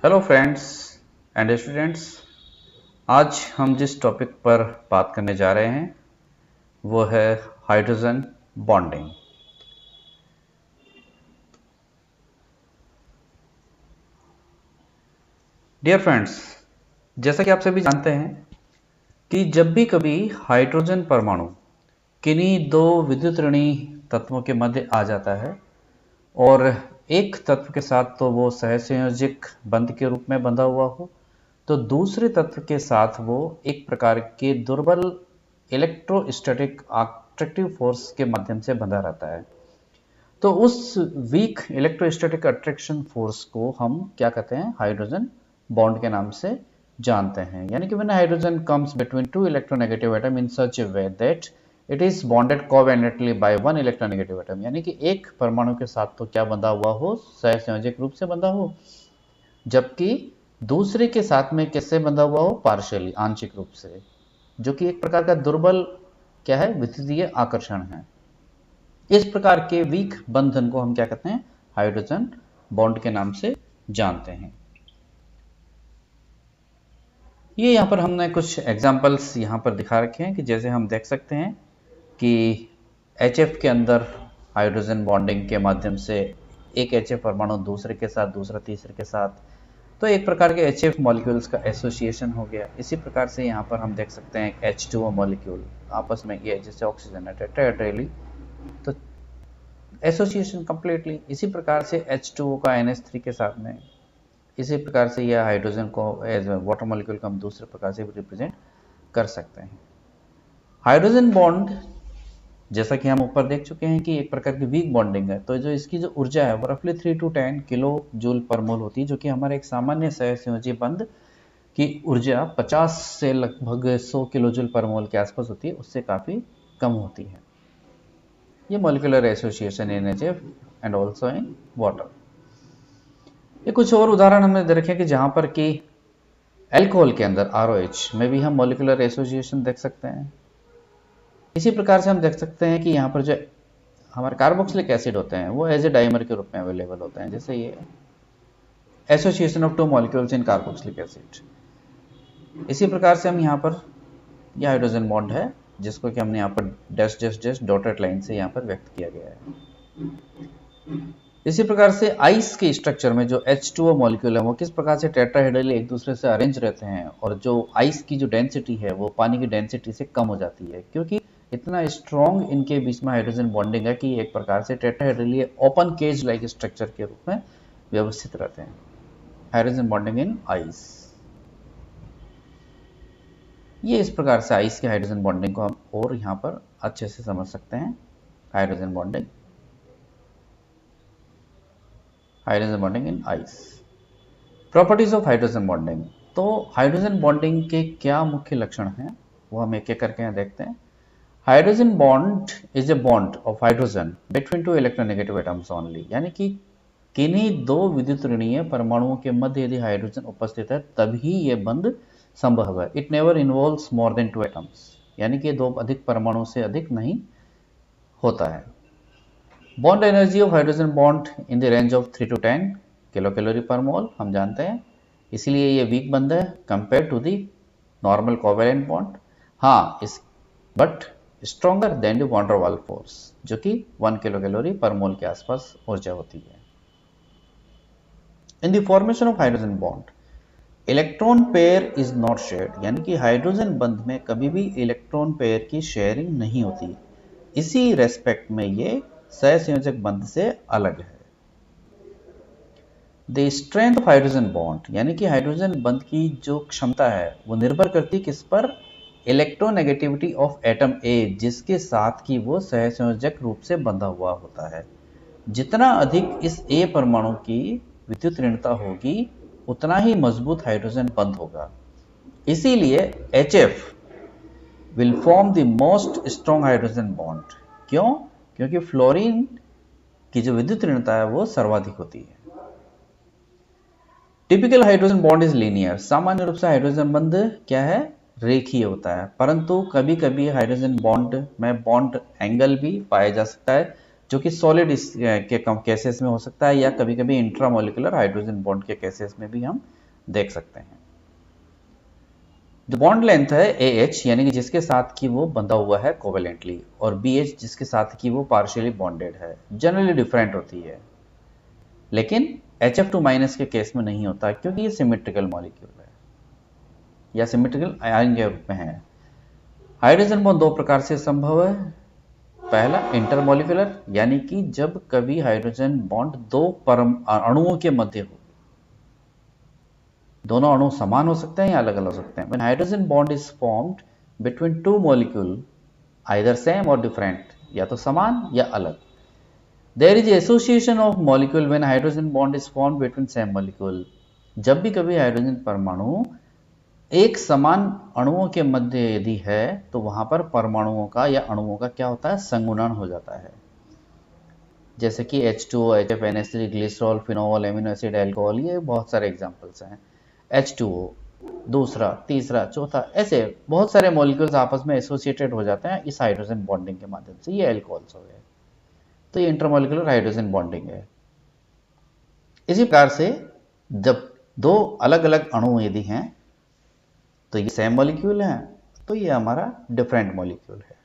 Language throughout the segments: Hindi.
Hello friends and students. आज हम जिस टॉपिक पर बात करने जा रहे हैं वो है हाइड्रोजन बॉन्डिंग। डियर फ्रेंड्स, जैसा कि आप सभी जानते हैं कि जब भी कभी हाइड्रोजन परमाणु किन्हीं दो विद्युत ऋणी तत्वों के मध्य आ जाता है और एक तत्व के साथ तो वो सहसंयोजक बंध के रूप में बंधा हुआ हो, तो दूसरे तत्व के साथ वो एक प्रकार के दुर्बल इलेक्ट्रोस्टैटिक अट्रैक्टिव फोर्स के माध्यम से बंधा रहता है। तो उस वीक इलेक्ट्रोस्टैटिक अट्रैक्शन फोर्स को हम क्या कहते हैं? हाइड्रोजन बॉन्ड के नाम से जानते हैं। यानी कि when hydrogen comes between two electronegative atom in such A way that it is bonded covalently by one electronegative atom, यानी कि एक परमाणु के साथ तो क्या बंधा हुआ हो? सहसंयोजक रूप से बंधा हो, जबकि दूसरे के साथ में किससे बंधा हुआ हो? पार्शियली, आंशिक रूप से, जो कि एक प्रकार का दुर्बल क्या है? विद्युतीय आकर्षण है। इस प्रकार के वीक बंधन को हम क्या कहते हैं? हाइड्रोजन बॉन्ड के नाम से जानते हैं। ये यहाँ पर हमने कुछ एग्जांपल्स यहाँ पर दिखा रखे हैं कि जैसे हम देख सकते हैं कि HF के अंदर हाइड्रोजन बॉन्डिंग के माध्यम से एक HF परमाणु दूसरे के साथ, दूसरा तीसरे के साथ, तो एक प्रकार के HF मॉलिक्यूल्स का एसोसिएशन हो गया। इसी प्रकार से यहाँ पर हम देख सकते हैं एक H2O मॉलिक्यूल आपस में, ये जैसे ऑक्सीजन है टेट्राहेड्रली, तो एसोसिएशन कंप्लीटली। इसी प्रकार से H2O का NH3 के साथ में, इसी प्रकार से यह हाइड्रोजन को एज वाटर मॉलिक्यूल को हम दूसरे प्रकार से भी रिप्रेजेंट कर सकते हैं। हाइड्रोजन बॉन्ड जैसा कि हम ऊपर देख चुके हैं कि एक प्रकार की वीक बॉन्डिंग है, तो जो इसकी जो ऊर्जा है वो रफली 3 to 10 किलो जूल पर मोल होती है, जो कि हमारे एक सामान्य सहसंयोजी बंध की ऊर्जा 50 से लगभग 100 किलो जूल पर मोल के आसपास होती है, उससे काफ़ी कम होती है। ये molecular association in HF and also in water. ये कुछ और उदाहरण हमने दे रखे हैं कि जहां पर कि एल्कोहल के अंदर ROH में भी हम मॉलिक्यूलर एसोसिएशन देख सकते हैं। इसी प्रकार से हम देख सकते हैं कि यहाँ पर जो हमारे कार्बोक्सिलिक एसिड होते हैं वो एज ए डाइमर के रूप में अवेलेबल होते हैं, जैसे ये association of two molecules in carboxylic acid. इसी प्रकार से हम यहाँ पर यह हाइड्रोजन बॉन्ड है जिसको कि हमने यहाँ पर dash dash dash dotted line से यहाँ पर व्यक्त किया गया है। इसी प्रकार से आइस के स्ट्रक्चर में जो H2O मॉलिक्यूल है वो किस प्रकार से टेट्राहेड्रली एक दूसरे से अरेंज रहते हैं, और जो आइस की जो डेंसिटी है वो पानी की डेंसिटी से कम हो जाती है, क्योंकि इतना स्ट्रॉन्ग इनके बीच में हाइड्रोजन बॉन्डिंग है कि एक प्रकार से tetrahedrally open cage like structure के रूप में व्यवस्थित रहते हैं। हाइड्रोजन बॉन्डिंग इन आइस, ये इस प्रकार से आइस के हाइड्रोजन बॉन्डिंग को हम और यहाँ पर अच्छे से समझ सकते हैं। Hydrogen bonding in ice. Properties of hydrogen bonding. तो हाइड्रोजन बॉन्डिंग के क्या मुख्य लक्षण हैं वो हम एक एक करके यहाँ देखते हैं। Hydrogen bond is a bond of hydrogen between two electronegative atoms only, यानी कि किन्हीं दो विद्युत ऋणीय परमाणुओं के मध्य यदि हाइड्रोजन उपस्थित है तभी यह बंध संभव है। It never involves more than 2 atoms, यानी कि दो अधिक परमाणु से अधिक नहीं होता है। Bond energy of hydrogen bond in the range of 3 to 10 kilo calorie पर मोल, हम जानते हैं, इसीलिए ये वीक बंध है compare to the normal covalent bond. हाँ, इस but stronger than the van der Waals force, जो कि 1 किलो कैलोरी पर मोल के आसपास ऊर्जा होती है। In the formation of hydrogen bond electron pair is not shared, यानी कि हाइड्रोजन बंध में कभी भी इलेक्ट्रॉन पेयर की शेयरिंग नहीं होती। इसी रेस्पेक्ट में ये सहसंयोजक बंध से अलग है। The strength of hydrogen bond, यानी कि हाइड्रोजन बंध की जो क्षमता है वो निर्भर करती है किस पर? इलेक्ट्रोनेगेटिविटी ऑफ एटम ए, जिसके साथ की वो सहसंयोजक रूप से बंधा हुआ होता है। जितना अधिक इस ए परमाणु की विद्युत ऋणता होगी उतना ही मजबूत हाइड्रोजन बंध होगा। इसीलिए HF will form the most strong hydrogen bond. क्यों? क्योंकि फ्लोरीन की जो विद्युत ऋणता है वो सर्वाधिक होती है। Typical hydrogen bond is linear, सामान्य रूप से हाइड्रोजन बंध क्या है? रेखीय होता है, परंतु कभी कभी हाइड्रोजन बॉन्ड में बॉन्ड एंगल भी पाया जा सकता है, जो कि सॉलिड के केसेस में हो सकता है, या कभी कभी इंट्रामोलिकुलर हाइड्रोजन बॉन्ड के केसेस में भी हम देख सकते हैं। जो बॉन्ड लेंथ है AH, यानी कि जिसके साथ कि वो बंधा हुआ है कोवेलेंटली, और BH जिसके साथ कि वो पार्शियली बॉन्डेड है, जनरली डिफरेंट होती है, लेकिन HF2- के केस में नहीं होता, क्योंकि ये सिमेट्रिकल मॉलिक्यूल है या सिमेट्रिकल आयन के रूप में है। हाइड्रोजन बॉन्ड दो प्रकार से संभव है। पहला इंटरमॉलिक्यूलर, यानी कि जब कभी हाइड्रोजन बॉन्ड दो अणुओं के मध्य हो, दोनों अणु समान हो सकते हैं या अलग अलग हो सकते हैं। When hydrogen bond is formed between two molecule, either same or different, या तो समान या अलग। There is association of molecule when hydrogen bond is formed between same molecule। जब भी कभी हाइड्रोजन परमाणु एक समान अणुओं के मध्य यदि है, तो वहां पर परमाणुओं का या अणुओं का क्या होता है, संगुणन हो जाता है। जैसे कि H2O, HF, NH3, glycerol, phenol, amino acid, alcohol, ये बहुत सारे एग्जांपल्स हैं। H2O, दूसरा, तीसरा, चौथा, ऐसे बहुत सारे मॉलिक्यूल्स आपस में एसोसिएटेड हो जाते हैं इस हाइड्रोजन बॉन्डिंग के माध्यम से। ये एल्कोहल्स हो गए, तो ये इंटरमॉलिक्यूलर हाइड्रोजन बॉन्डिंग है। इसी प्रकार से जब दो अलग अलग अणु यदि हैं, तो ये सेम मॉलिक्यूल है, तो ये हमारा डिफरेंट मॉलिक्यूल है।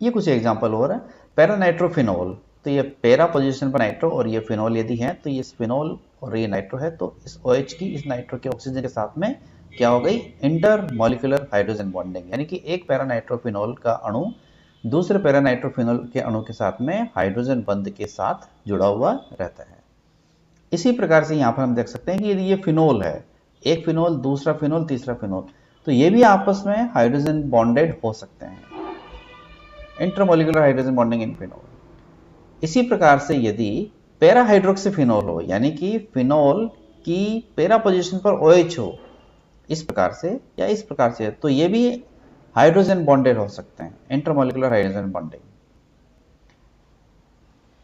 ये कुछ एग्जांपल और है। पैरानाइट्रोफिनोल, तो ये पैरा पोजीशन पर नाइट्रो और ये फिनोल यदि है, तो ये फिनोल और ये नाइट्रो है, तो इस OH की इस नाइट्रो के ऑक्सीजन के साथ में क्या हो गई, इंटर मॉलिक्यूलर हाइड्रोजन बॉन्डिंग, यानी कि एक पैरानाइट्रोफिनोल का अणु दूसरे पैरानाइट्रोफिनोल के अणु के साथ में हाइड्रोजन बंध के साथ जुड़ा हुआ रहता है। इसी प्रकार से यहाँ पर हम देख सकते हैं कि यदि ये फिनोल है, एक फिनोल, दूसरा फिनोल, तीसरा फिनोल, तो ये भी आपस में हाइड्रोजन बॉन्डेड हो सकते हैं, intermolecular hydrogen bonding in phenol. इसी प्रकार से यदि पैरा हाइड्रोक्सीफिनोल हो, यानी कि फिनोल की पैरा पोजीशन पर OH हो, इस प्रकार से या इस प्रकार से, तो ये भी हाइड्रोजन बॉन्डेड हो सकते हैं, intermolecular hydrogen bonding.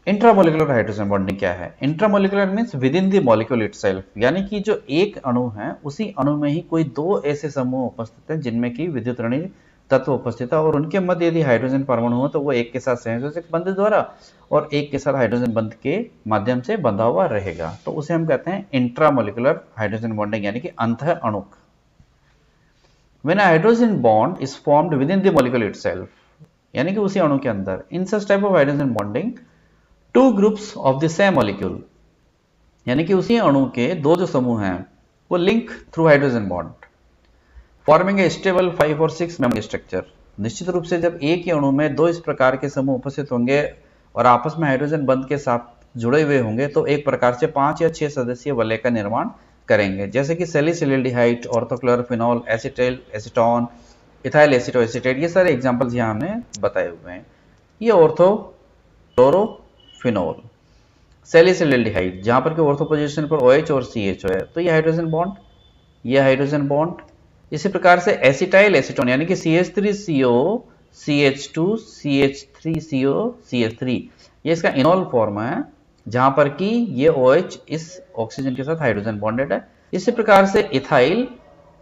Intramolecular hydrogen bonding क्या है? Intramolecular means with in the molecule itself, यानी कि जो एक अणु है उसी अणु में ही कोई दो ऐसे समूह उपस्थित हैं जिनमें की विद्युत ऋणात्मक तत्व उपस्थित है, और उनके मध्य यदि हाइड्रोजन परमाणु हो तो वो एक के साथ संयोजक बंध द्वारा और एक के साथ हाइड्रोजन बंध के माध्यम से बंधा हुआ रहेगा, तो उसे हम कहते हैं इंट्रामॉलिक्यूलर हाइड्रोजन बॉन्डिंग, यानी कि अंतः अणुक। When a hydrogen bond is formed within the molecule itself, यानी कि उसी अणु के अंदर, in such type of hydrogen bonding, two groups of the same molecule, यानी कि उसी अणु के दो जो समूह हैं वो link through hydrogen bond, forming a stable 5 और 6 मेंबर स्ट्रक्चर। निश्चित रूप से जब एक ही अणु में दो इस प्रकार के समूह उपस्थित होंगे और आपस में हाइड्रोजन बंध के साथ जुड़े हुए होंगे, तो एक प्रकार से 5 या 6 सदस्यीय वलय का निर्माण करेंगे, जैसे कि सैलिसिलिल्डिहाइड, ऑर्थोक्लोरोफिनॉल, एसिटाइल एसीटोन, इथाइल एसीटोएसीटेट, ये सारे एग्जांपल्स यहाँ हमने बताए हुए हैं। ये ऑर्थोक्लोरोफिनॉल, सैलिसिलिल्डिहाइड, जहां पर कि ऑर्थो पोजीशन पर OH और CH है, तो ये हाइड्रोजन बॉन्ड, ये हाइड्रोजन बॉन्ड। इसी प्रकार से एसिटाइल एसीटोन, यानी कि CH3CO, CH2, CH3CO, CH3, ये इसका इनॉल फॉर्म है, जहां पर कि ये OH इस ऑक्सीजन के साथ हाइड्रोजन बॉन्डेड है। इसी प्रकार से इथाइल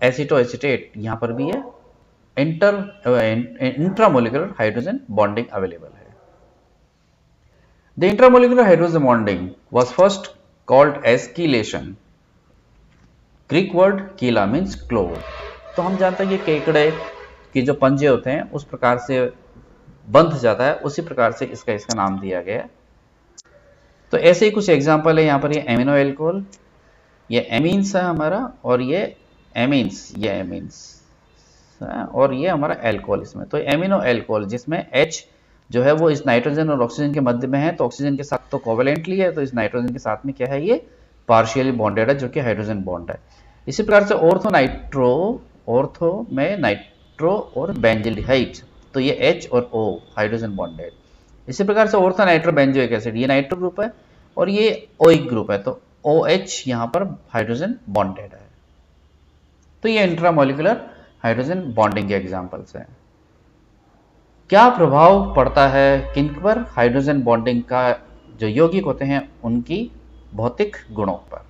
एसीटोएसीटेट, यहां पर भी है इंट्रामोलिकुलर हाइड्रोजन बॉन्डिंग अवेलेबल है। The intramolecular hydrogen bonding was first called as chelation. Greek word chela means claw. तो हम जानते हैं कि केकड़े की जो पंजे होते हैं उस प्रकार से बंध जाता है, उसी प्रकार से इसका नाम दिया गया है। तो ऐसे ही कुछ एग्जांपल है यहाँ पर, ये एमिनो एल्कोहल, ये एमीन्स है हमारा, और ये एमीन्स, ये एमीन्स और ये हमारा एल्कोहल इसमें। तो एमिनो एल्कोहल जिसमें H जो है वो इस नाइट्रोजन और ऑक्सीजन के मध्य में है, तो ऑक्सीजन के साथ तो कोवेलेंटली है, तो इस नाइट्रोजन के साथ में क्या है, ये पार्शियली बॉन्डेड है, जो कि हाइड्रोजन बॉन्ड है। इसी प्रकार से ऑर्थो में नाइट्रो और बेंजिल्डिहाइड, तो ये H और O हाइड्रोजन बॉन्डेड। इसी प्रकार से ऑर्थो नाइट्रो बेंजोइक एसिड, ये नाइट्रो ग्रुप है और ये ओइक ग्रुप है, तो OH यहाँ पर हाइड्रोजन बॉन्डेड है। तो ये इंट्रामोलिकुलर हाइड्रोजन बॉन्डिंग के एग्जांपल्स हैं। क्या प्रभाव पड़ता है किन पर? हाइड्रोजन बॉन्डिंग का जो यौगिक होते हैं उनकी भौतिक गुणों पर।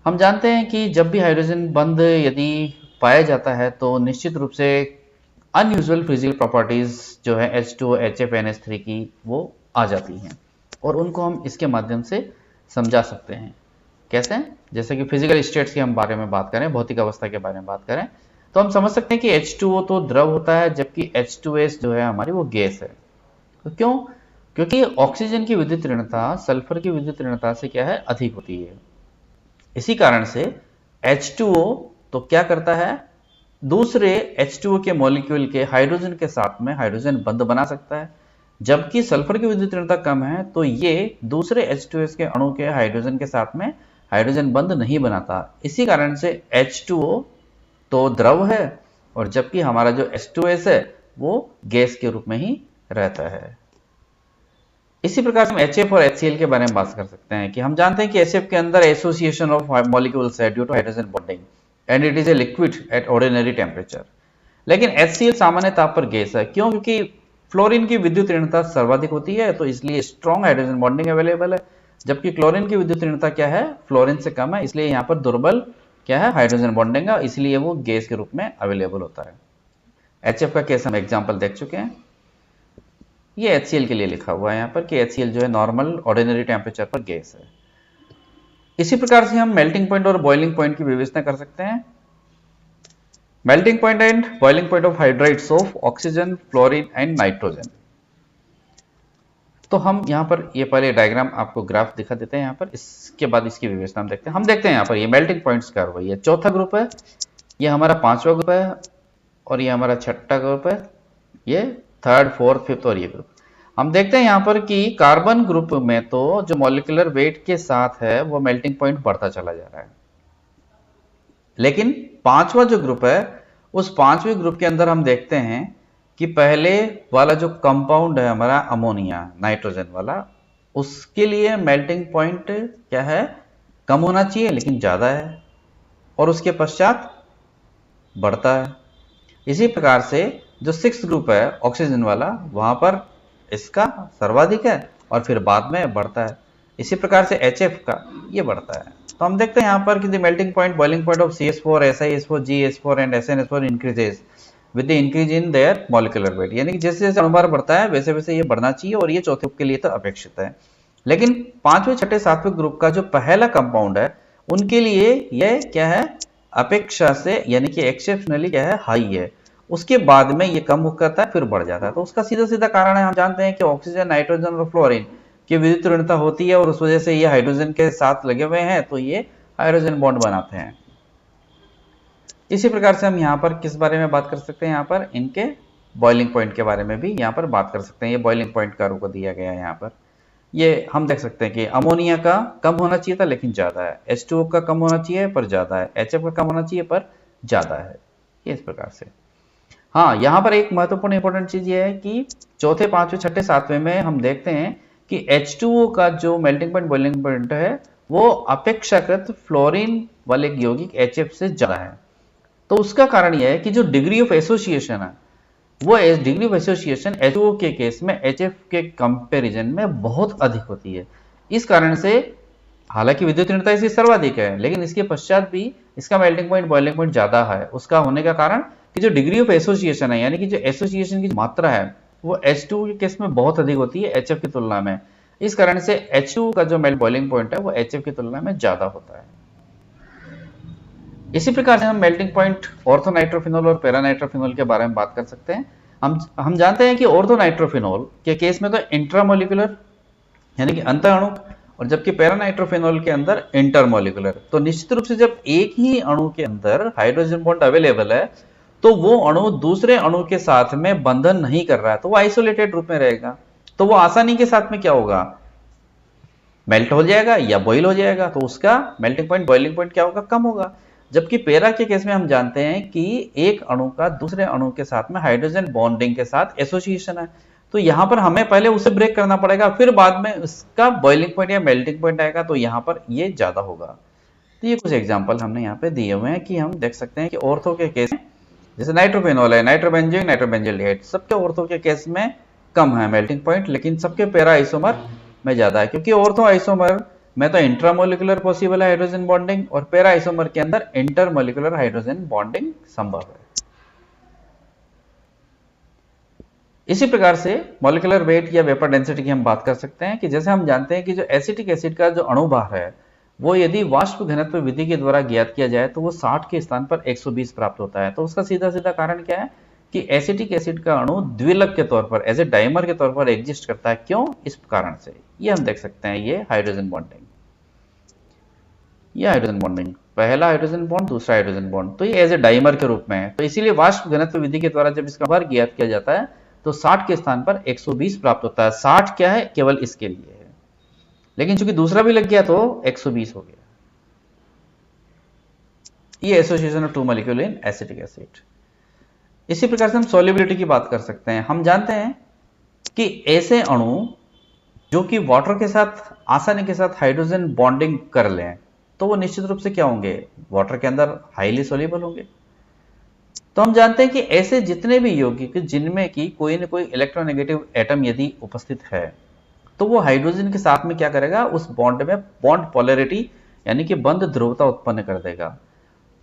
हम जानते हैं कि जब भी हाइड्रोजन बंध यदि पाया जाता है तो निश्चित रूप से अनयूजुअल फिजिकल प्रॉपर्टीज जो है H2O HFNH3 की वो आ जाती हैं और उनको हम इसके माध्यम से समझा सकते हैं। कैसे? जैसे कि फिजिकल स्टेट्स के हम बारे में बात करें, भौतिक अवस्था के बारे में बात करें, तो हम समझ सकते हैं कि H2O तो द्रव होता है जबकि H2S जो है हमारी वो गैस है। तो क्यों? क्योंकि ऑक्सीजन की विद्युत ऋणता सल्फर की विद्युत ऋणता से क्या है, अधिक होती है। इसी कारण से H2O तो क्या करता है, दूसरे H2O के मॉलिक्यूल के हाइड्रोजन के साथ में हाइड्रोजन बंध बना सकता है, जबकि सल्फर की विद्युत ऋणता कम है तो ये दूसरे H2S के अणु के हाइड्रोजन के साथ में हाइड्रोजन बंध नहीं बनाता। इसी कारण से H2O तो द्रव है और जबकि हमारा जो H2S है वो गैस के रूप में ही रहता है। इसी प्रकार से हम HF और HCl के बारे में बात कर सकते हैं कि हम जानते हैं कि HF के अंदर एसोसिएशन ऑफ मॉलिक्यूल्स है due to hydrogen bonding and it is a liquid at ordinary temperature. लेकिन HCl सामान्य ताप पर गैस है। क्यों? क्योंकि फ्लोरीन की विद्युत ऋणता सर्वाधिक होती है तो इसलिए स्ट्रॉन्ग हाइड्रोजन बॉन्डिंग अवेलेबल है, जबकि क्लोरीन की विद्युत ऋणता क्या है, फ्लोरीन से कम है, इसलिए यहाँ पर दुर्बल क्या है, हाइड्रोजन बॉन्डिंग है, इसलिए वो गैस के रूप में अवेलेबल होता है। HF का केस हम एग्जाम्पल देख चुके हैं। ये HCl के लिए लिखा हुआ है यहाँ पर कि HCl जो है नॉर्मल ऑर्डिनरी टेम्परेचर पर गैस है। इसी प्रकार से हम मेल्टिंग पॉइंट और बॉइलिंग पॉइंट की विवेचना कर सकते हैं। Melting point and boiling point of hydrides of oxygen, fluorine and nitrogen. तो हम यहाँ पर ये पहले डायग्राम आपको ग्राफ दिखा देते हैं यहाँ पर, इसके बाद इसकी विवेचना हम देखते हैं। हम देखते हैं यहाँ पर ये मेल्टिंग पॉइंट्स का हुआ, ये चौथा ग्रुप है, ये हमारा पांचवा ग्रुप है और ये हमारा छठा ग्रुप है, ये थर्ड, फोर्थ, फिफ्थ और ये ग्रुप। हम देखते हैं यहाँ पर कि कार्बन ग्रुप में तो जो मॉलिक्यूलर वेट के साथ है वो मेल्टिंग पॉइंट बढ़ता चला जा रहा है, लेकिन पांचवा जो ग्रुप है उस पांचवें ग्रुप के अंदर हम देखते हैं कि पहले वाला जो कंपाउंड है हमारा अमोनिया, नाइट्रोजन वाला, उसके लिए मेल्टिंग पॉइंट क्या है, कम होना चाहिए लेकिन ज्यादा है और उसके पश्चात बढ़ता है। इसी प्रकार से जो सिक्स्थ ग्रुप है ऑक्सीजन वाला, वहां पर इसका सर्वाधिक है और फिर बाद में बढ़ता है। इसी प्रकार से HF का ये बढ़ता है। तो हम देखते हैं यहाँ पर कि the melting point, boiling point of CH4, SiH4, GH4 and SnH4 increases with the increase in their molecular weight. यानी कि जैसे जैसे अणुभार बढ़ता है वैसे वैसे ये बढ़ना चाहिए और ये चौथे ग्रुप के लिए तो अपेक्षित है। लेकिन पांचवें, छठे, सातवें ग्रुप का जो पहला कंपाउंड है उनके लिए यह क्या है, अपेक्षा से यानी कि एक्सेप्शनली क्या है, हाई है। उसके बाद में ये कम होता है फिर बढ़ जाता है। तो उसका सीधा सीधा कारण है, हम जानते हैं कि ऑक्सीजन, नाइट्रोजन और फ्लोरीन की विद्युत ऋणता होती है और उस वजह से ये हाइड्रोजन के साथ लगे हुए हैं तो ये हाइड्रोजन बॉन्ड बनाते हैं। इसी प्रकार से हम यहाँ पर किस बारे में बात कर सकते हैं, यहाँ पर इनके बॉइलिंग पॉइंट के बारे में भी यहाँ पर बात कर सकते हैं। ये बॉइलिंग पॉइंट का रूप दिया गया है यहाँ पर। ये हम देख सकते हैं कि अमोनिया का कम होना चाहिए था लेकिन ज्यादा है, H2O का कम होना चाहिए पर ज्यादा है, HF का कम होना चाहिए पर ज्यादा है। ये इस प्रकार से। हाँ, यहाँ पर एक महत्वपूर्ण इंपॉर्टेंट चीज ये है कि चौथे, पांचवें, छठे, सातवें में हम देखते हैं कि H2O का जो मेल्टिंग पॉइंट, बॉइलिंग पॉइंट है वो अपेक्षाकृत फ्लोरीन वाले यौगिक HF से ज्यादा है। तो उसका कारण यह है कि जो डिग्री ऑफ एसोसिएशन है वो डिग्री ऑफ एसोसिएशन H2O के केस में HF के कंपैरिजन में बहुत अधिक होती है। इस कारण से हालांकि विद्युत ऋणता इसकी सर्वाधिक है लेकिन इसके पश्चात भी इसका मेल्टिंग पॉइंट, बॉइलिंग पॉइंट ज्यादा है। उसका होने का कारण कि जो डिग्री ऑफ एसोसिएशन है यानी कि जो एसोसिएशन की मात्रा है वो H2O के केस में बहुत अधिक होती है HF की तुलना में। इस कारण से H2O का जो बॉइलिंग पॉइंट है वो HF की तुलना में ज्यादा होता है। इसी प्रकार से हम मेल्टिंग पॉइंट ऑर्थोनाइट्रोफिनॉल और पैरानाइट्रोफिनॉल के बारे में बात कर सकते हैं। हम जानते हैं कि ऑर्थोनाइट्रोफिनॉल के केस में तो इंट्रामोलिकुलर यानी कि अंतर अणु, और जबकि पैरानाइट्रोफिनॉल के अंदर इंटरमोलिकुलर। तो निश्चित रूप से जब एक ही अणु के अंदर हाइड्रोजन बॉन्ड अवेलेबल है तो वो अणु दूसरे अणु के साथ में बंधन नहीं कर रहा है तो वो आइसोलेटेड रूप में रहेगा, तो वो आसानी के साथ में क्या होगा, मेल्ट हो जाएगा या बॉइल हो जाएगा। तो उसका मेल्टिंग पॉइंट, बॉइलिंग पॉइंट क्या होगा, कम होगा। जबकि पैरा के केस में हम जानते हैं कि एक अणु का दूसरे अणु के साथ में हाइड्रोजन बॉन्डिंग के साथ एसोसिएशन है, तो यहां पर हमें पहले उसे ब्रेक करना पड़ेगा फिर बाद में उसका बॉइलिंग पॉइंट या मेल्टिंग पॉइंट आएगा, तो यहां पर ये ज्यादा होगा। तो ये कुछ एग्जांपल हमने यहाँ पे दिए हुए हैं कि हम देख सकते हैं कि ऑर्थो के केस में जैसे नाइट्रोफिनॉल है, नाइट्रोबेंजीन, नाइट्रोबेंजल्डिहाइड, सबके ऑर्थो के केस में कम है मेल्टिंग पॉइंट, लेकिन सबके पैरा आइसोमर में ज्यादा है। क्योंकि ऑर्थो आइसोमर में तो इंट्रामोलिकुलर पॉसिबल है हाइड्रोजन बॉन्डिंग और पैरा आइसोमर के अंदर इंटरमोलिकुलर हाइड्रोजन बॉन्डिंग संभव है। इसी प्रकार से मॉलिक्यूलर वेट या वेपर डेंसिटी की हम बात कर सकते हैं कि जैसे हम जानते हैं कि जो एसिटिक एसिड का जो अणुभार है वो यदि वाष्प घनत्व विधि के द्वारा ज्ञात किया जाए तो वो 60 के स्थान पर 120 प्राप्त होता है। तो उसका सीधा सीधा कारण क्या है कि एसिटिक एसिड का अणु द्विलक के तौर पर एज ए डाइमर के तौर पर एग्जिस्ट करता है। क्यों? इस कारण से ये हम देख सकते हैं, ये हाइड्रोजन बॉन्डिंग, ये हाइड्रोजन बॉन्डिंग, पहला हाइड्रोजन बॉन्ड दूसरा हाइड्रोजन बॉन्ड, तो ये एज ए डाइमर के रूप में है। तो इसीलिए वाष्प घनत्व विधि के द्वारा जब इसका भार ज्ञात किया जाता है तो 60 के स्थान पर 120 प्राप्त होता है। 60 क्या है? केवल इसके लिए है, लेकिन चूंकि दूसरा भी लग गया तो 120 हो गया। ये association of two molecule in acetic acid. इसी प्रकार से हम सॉल्युबिलिटी की बात कर सकते हैं। हम जानते हैं कि ऐसे अणु जो कि वाटर के साथ आसानी के साथ हाइड्रोजन बॉन्डिंग कर लें तो वो निश्चित रूप से क्या होंगे? वाटर के अंदर हाईली सॉल्युबल होंगे। तो हम जानते हैं कि ऐसे जितने भी यौगिक जिनमें की कोई न कोई इलेक्ट्रोनेगेटिव एटम यदि उपस्थित है तो वो हाइड्रोजन के साथ में क्या करेगा? उस बॉन्ड में बॉन्ड पोलैरिटी यानी कि बंध ध्रुवता उत्पन्न कर देगा।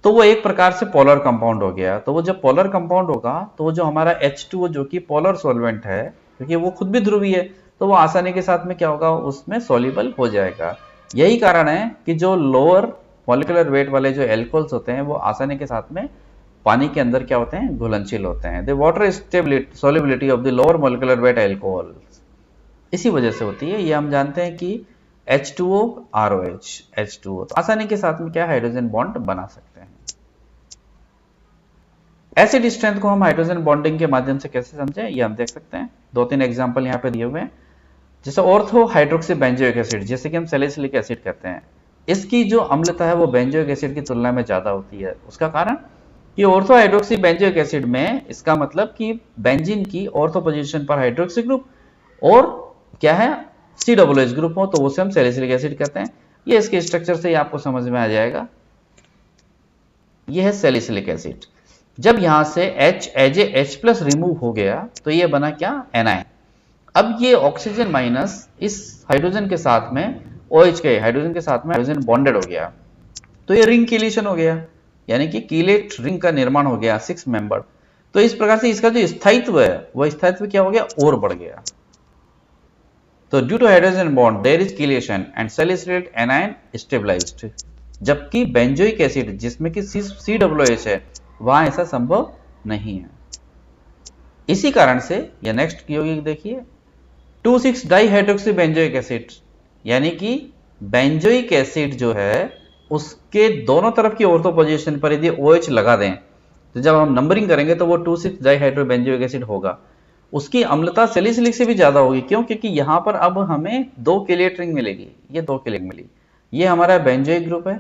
तो वो एक प्रकार से पोलर कंपाउंड हो गया। तो वो जब पोलर कंपाउंड होगा तो वो जो हमारा H2O जो कि पोलर सॉल्वेंट है, क्योंकि वो खुद भी ध्रुवीय है, तो वो आसानी के साथ में क्या होगा? उसमें सॉल्युबल हो जाएगा। यही कारण है कि जो लोअर मॉलिक्यूलर वेट वाले जो एल्कोहल्स होते हैं वो आसानी के साथ में पानी के अंदर क्या होते हैं? घुलनशील होते हैं। The water stability solubility of the lower molecular weight alcohol इसी वजह से होती है। ये हम जानते हैं कि H2O ROH H2O तो आसानी के साथ में क्या हाइड्रोजन बॉन्ड बना सकते हैं। एसिड स्ट्रेंथ को हम हाइड्रोजन बॉन्डिंग के माध्यम से कैसे समझें, ये हम देख सकते हैं। 2-3 एग्जांपल यहाँ पे दिए हुए हैं। जैसे ऑर्थो हाइड्रोक्सी बेंजोइक एसिड, जैसे कि हम सैलिसिलिक एसिड कहते हैं, इसकी जो अम्लता है वो बेंजोइक एसिड की तुलना में ज्यादा होती है। उसका कारण कि ऑर्थो हाइड्रोक्सी बेंजोइक एसिड में इसका मतलब कि बेंजीन की ऑर्थो पोजीशन पर हाइड्रोक्सी ग्रुप और क्या है? COOH ग्रुप हो तो उसे हम सैलिसिलिक एसिड कहते हैं। ये इसके स्ट्रक्चर से ही आपको समझ में आ जाएगा। ये है सैलिसिलिक एसिड। जब यहां से H as a H+ remove हो गया तो ये बना क्या? एनायन। अब ये ऑक्सीजन माइनस इस हाइड्रोजन के साथ में OH के हाइड्रोजन के साथ में हाइड्रोजन बॉन्डेड हो गया तो ये रिंग कीलेशन हो गया, यानी कि कीलेट रिंग का निर्माण हो गया 6 मेंबर। तो इस प्रकार से इसका जो स्थायित्व है वो स्थायित्व क्या हो गया? और बढ़ गया। तो due to hydrogen bond there is chelation and salicylate anion stabilised. जबकि बेंजोइक एसिड जिसमें कि COOH है वहां ऐसा संभव नहीं है। इसी कारण से ये नेक्स्ट यौगिक देखिए 2,6 डाइहाइड्रोक्सी बेंजोइक एसिड, यानी कि बेंजोइक एसिड जो है उसके दोनों तरफ की ऑर्थो पोजीशन पर यदि OH लगा दें तो जब हम नंबरिंग करेंगे तो वो 2,6 डाइहाइड्रो बेंजोइक एसिड होगा। उसकी अम्लता सैलिसिलिक से भी ज्यादा होगी। क्यों? क्योंकि यहां पर अब हमें 2 केलेट रिंग मिलेगी, ये 2 केलेट मिली। ये हमारा बेंजोइक ग्रुप है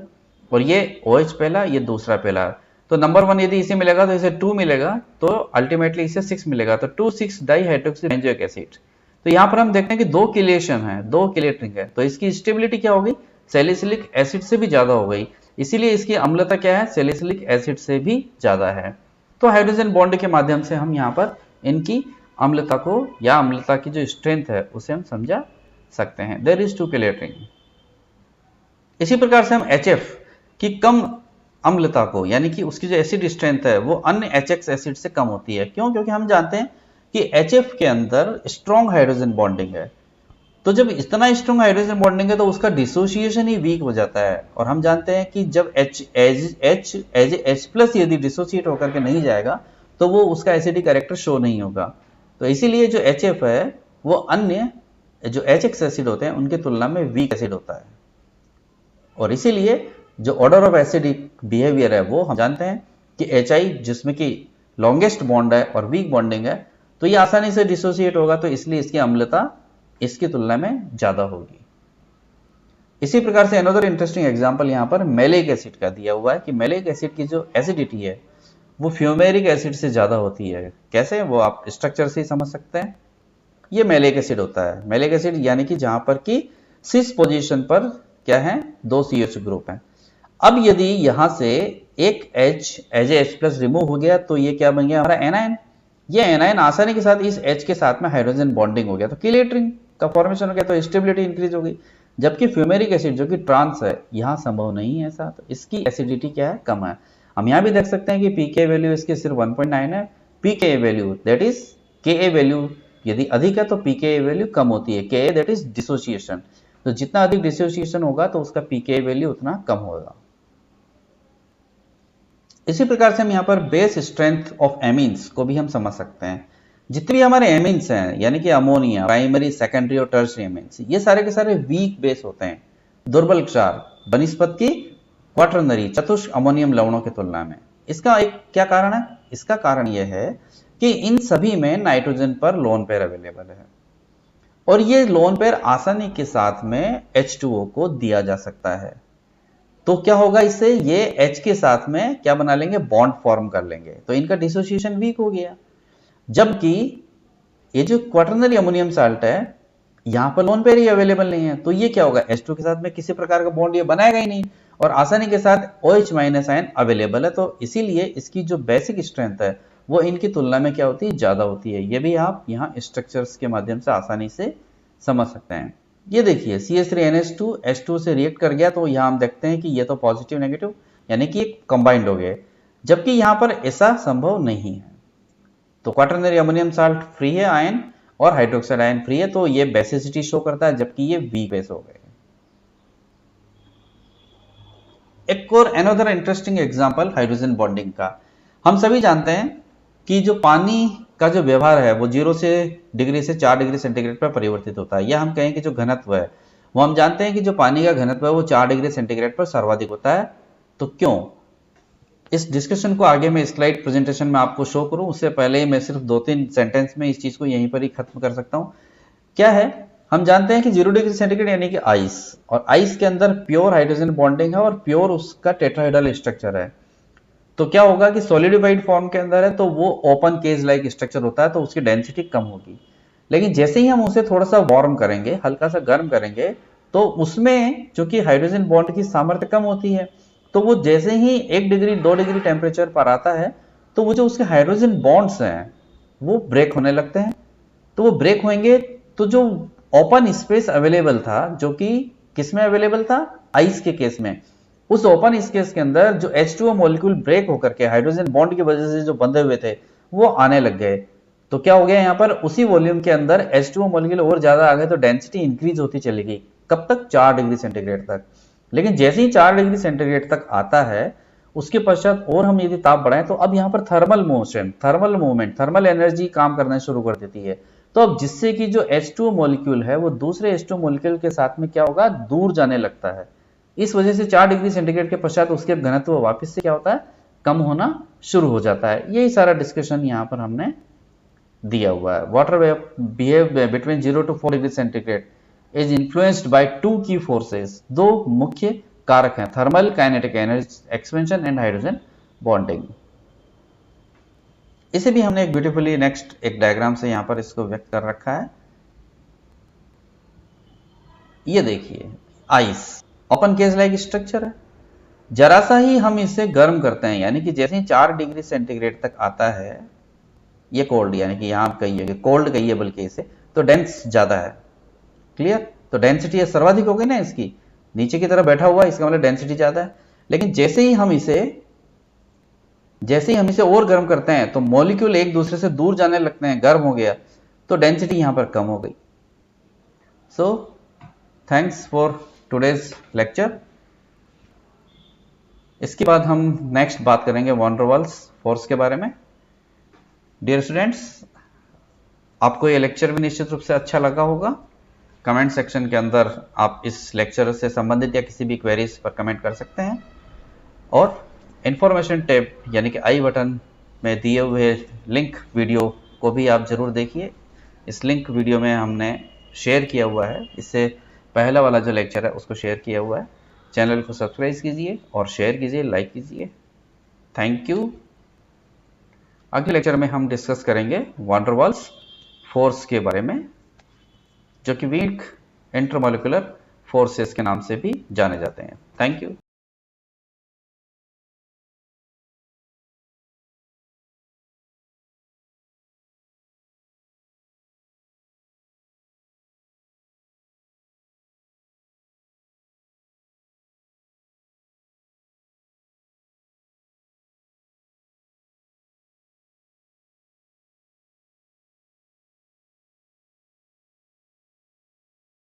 और ये OH पहला, ये दूसरा पहला। तो नंबर 1 यदि इसे मिलेगा तो इसे 2 मिलेगा, तो अल्टीमेटली इसे 6 मिलेगा। तो 2,6 डाइहाइड्रोक्सी बेंजोइक एसिड। तो यहां पर हम देखते हैं कि 2 किलेशन है, 2 किलेट रिंग है, तो इसकी स्टेबिलिटी क्या होगी? सैलिसिलिक एसिड से भी ज्यादा हो गई। इसीलिए इसकी अम्लता क्या है? सैलिसिलिक एसिड से भी ज्यादा है। तो हाइड्रोजन बॉन्ड के माध्यम से हम यहाँ पर इनकी अम्लता को या अम्लता की जो स्ट्रेंथ है उसे हम समझा सकते हैं। There is 2 chelate ring. इसी प्रकार से हम HF की कम अम्लता को, यानी कि उसकी जो एसिड स्ट्रेंथ है वो अन्य HX एसिड से कम होती है। क्यों? क्योंकि हम जानते हैं कि HF के अंदर स्ट्रॉन्ग हाइड्रोजन बॉन्डिंग है। तो जब इतना स्ट्रॉन्ग हाइड्रोजन बॉन्डिंग है तो उसका डिसोसिएशन ही वीक हो जाता है। और हम जानते हैं कि जब H एज H+ यदि डिसोसिएट होकर के नहीं जाएगा तो वो उसका एसिडिक कैरेक्टर शो नहीं होगा। तो इसीलिए जो HF है वो अन्य जो HX एसिड होते हैं उनकी तुलना में वीक एसिड होता है। और इसीलिए जो ऑर्डर ऑफ एसिडिक बिहेवियर है वो हम जानते हैं कि HI जिसमें कि लॉन्गेस्ट बॉन्ड है और वीक बॉन्डिंग है तो ये आसानी से डिसोसिएट होगा, तो इसलिए इसकी अम्लता इसकी तुलना में ज्यादा होगी। इसी प्रकार से अनदर इंटरेस्टिंग एग्जांपल यहाँ पर मैलिक एसिड का दिया हुआ है कि मैलिक एसिड की जो एसिडिटी है वो फ्यूमेरिक एसिड से ज्यादा होती है। कैसे? वो आप स्ट्रक्चर से ही समझ सकते हैं। ये मैलिक एसिड होता है। मैलिक एसिड यानी कि जहां पर कि सिस पोजीशन पर क्या है? 2 CH ग्रुप है। अब यदि यहां से एक H एज H+ रिमूव हो गया तो ये क्या बन गया? हमारा एनायन। ये एनायन आसानी के साथ इस H के साथ में हाइड्रोजन बॉन्डिंग हो गया तो कीलेट रिंग का फॉर्मेशन हो गया, तो स्टेबिलिटी इंक्रीज हो गई। जबकि फ्यूमेरिक एसिड जो कि ट्रांस है यहां संभव नहीं है ऐसा, तो इसकी एसिडिटी क्या है? कम है। हम यहां भी देख सकते हैं कि pK वैल्यू इसकी सिर्फ 1.9 है। pK value that is Ka value यदि अधिक है तो pKa वैल्यू कम होती है। Ka दैट इज डिसोसिएशन, तो जितना अधिक डिसोसिएशन होगा तो उसका pKa वैल्यू उतना कम होगा। इसी प्रकार से हम यहाँ पर बेस स्ट्रेंथ ऑफ एमीन्स को भी हम समझ सकते हैं। जितने भी हमारे एमीन्स हैं यानी कि अमोनिया, प्राइमरी, सेकेंडरी और टर्शियरी एमीन्स, ये सारे के सारे वीक बेस होते हैं, दुर्बल क्षार बनिस्पत की क्वाटरनरी चतुष्क अमोनियम लवणों की तुलना में। इसका एक क्या कारण है? इसका कारण यह है कि इन सभी में नाइट्रोजन पर लोन पेयर अवेलेबल है और ये लोन पेयर आसानी के साथ में H2O को दिया जा सकता है। तो क्या होगा इससे? ये H के साथ में क्या बना लेंगे? बॉन्ड फॉर्म कर लेंगे, तो इनका डिसोसिएशन वीक हो गया। जबकि ये जो क्वाटरनरी अमोनियम साल्ट है यहां पर लोन पेयर ही अवेलेबल नहीं है, तो ये क्या होगा? H2 के साथ में किसी प्रकार का बॉन्ड ये बनाएगा ही नहीं और आसानी के साथ OH- आयन अवेलेबल है, तो इसीलिए इसकी जो बेसिक स्ट्रेंथ है वो इनकी तुलना में क्या होती है? ज्यादा होती है। ये भी आप यहाँ स्ट्रक्चर्स के माध्यम से आसानी से समझ सकते हैं। ये देखिए CH3NH2 H2 से रिएक्ट कर गया, तो यहाँ हम देखते हैं कि ये तो पॉजिटिव नेगेटिव यानी कि कंबाइंड हो गए, जबकि यहाँ पर ऐसा संभव नहीं है। तो क्वाटरनरी अमोनियम साल्ट फ्री है आयन और हाइड्रोक्साइड आयन फ्री है, तो ये बेसिसिटी शो करता है, जबकि ये वीक बेस हो गए। एक और another interesting example hydrogen bonding का। हम सभी जानते हैं कि जो पानी का जो व्यवहार है वो 0 डिग्री से 4 डिग्री सेंटीग्रेड पर परिवर्तित होता है, या हम कहें कि जो घनत्व है वो हम जानते हैं कि जो पानी का घनत्व है वो 4 डिग्री सेंटीग्रेड पर सर्वाधिक होता है। तो क्यों? इस डिस्कशन को आगे मैं स्लाइड प्रेजेंटेशन में आपको शो करूं उससे पहले ही मैं सिर्फ 2-3 सेंटेंस में इस चीज को यहीं पर ही खत्म कर सकता हूं। क्या है? हम जानते हैं कि 0 डिग्री सेंटीग्रेड यानी कि आइस, और आइस के अंदर प्योर हाइड्रोजन बॉन्डिंग है और प्योर उसका टेट्राहेड्रल स्ट्रक्चर है। तो क्या होगा कि सॉलिडिफाइड फॉर्म के अंदर है तो वो ओपन केज लाइक स्ट्रक्चर होता है, तो उसकी डेंसिटी कम होगी। लेकिन जैसे ही हम उसे थोड़ा सा वार्म करेंगे, हल्का सा गर्म करेंगे, तो उसमें चूंकि हाइड्रोजन बॉन्ड की सामर्थ्य कम होती है, तो वो जैसे ही 1 डिग्री 2 डिग्री टेम्परेचर पर आता है तो वो जो उसके हाइड्रोजन बॉन्ड्स हैं वो ब्रेक होने लगते हैं। तो वो ब्रेक होंगे तो जो ओपन स्पेस अवेलेबल था, जो कि किसमें अवेलेबल था? आइस के केस में, उस ओपन स्पेस के अंदर जो H2O मॉलिक्यूल ब्रेक होकर के हाइड्रोजन बॉन्ड की वजह से जो बंधे हुए थे वो आने लग गए। तो क्या हो गया यहाँ पर? उसी वॉल्यूम के अंदर H2O मॉलिक्यूल और ज्यादा आ गए, तो डेंसिटी इंक्रीज होती चली गई। कब तक? 4 डिग्री सेंटीग्रेड तक। लेकिन जैसे ही 4 डिग्री सेंटीग्रेड तक आता है उसके पश्चात और हम यदि ताप बढ़ाएं तो अब यहाँ पर thermal motion, thermal movement, thermal energy काम करना शुरू कर देती है। तो अब जिससे कि जो H2O मॉलिक्यूल है वो दूसरे H2O मॉलिक्यूल के साथ में क्या होगा? दूर जाने लगता है। इस वजह से 4 डिग्री सेंटीग्रेड के पश्चात उसके घनत्व वापस से क्या होता है? कम होना शुरू हो जाता है। यही सारा डिस्कशन यहाँ पर हमने दिया हुआ है। Water behave between 0 to 4 degree centigrade is influenced by 2 की फोर्सेस। 2 मुख्य कारक हैं, thermal kinetic energy expansion and hydrogen bonding. इसे भी हमने एक ब्यूटीफुली नेक्स्ट एक डायग्राम से यहां पर इसको व्यक्त कर रखा है। ये देखिए ice open cage like structure है, जरा सा ही हम इसे गर्म करते हैं, यानी कि जैसे ही 4 डिग्री सेंटीग्रेड तक आता है, ये कोल्ड यानी कि यहां कहिए कोल्ड कहिए बल्कि इसे, तो डेंस ज्यादा है। क्लियर? तो डेंसिटी सर्वाधिक हो गई ना इसकी, नीचे की तरफ बैठा हुआ है, इसका मतलब डेंसिटी ज्यादा है। लेकिन जैसे ही हम इसे और गर्म करते हैं तो मॉलिक्यूल एक दूसरे से दूर जाने लगते हैं, गर्म हो गया, तो डेंसिटी यहां पर कम हो गई। So thanks for today's lecture. इसके बाद हम नेक्स्ट बात करेंगे वैन डर वाल्स फोर्स के बारे में। डियर स्टूडेंट्स, आपको ये लेक्चर भी निश्चित रूप से अच्छा लगा होगा। कमेंट सेक्शन के अंदर आप इस लेक्चर से संबंधित या किसी भी क्वेरीज पर कमेंट कर सकते हैं, और इंफॉर्मेशन टैब यानी कि आई बटन में दिए हुए लिंक वीडियो को भी आप जरूर देखिए। इस लिंक वीडियो में हमने शेयर किया हुआ है, इससे पहला वाला जो लेक्चर है उसको शेयर किया हुआ है। चैनल को सब्सक्राइब कीजिए और शेयर कीजिए, लाइक कीजिए। Thank you. अगले लेक्चर में हम डिस्कस करेंगे वैन डर वाल्स फोर्स के बारे में, जो कि वीक इंटरमॉलिक्यूलर फोर्सेस के नाम से भी जाने जाते हैं। Thank you.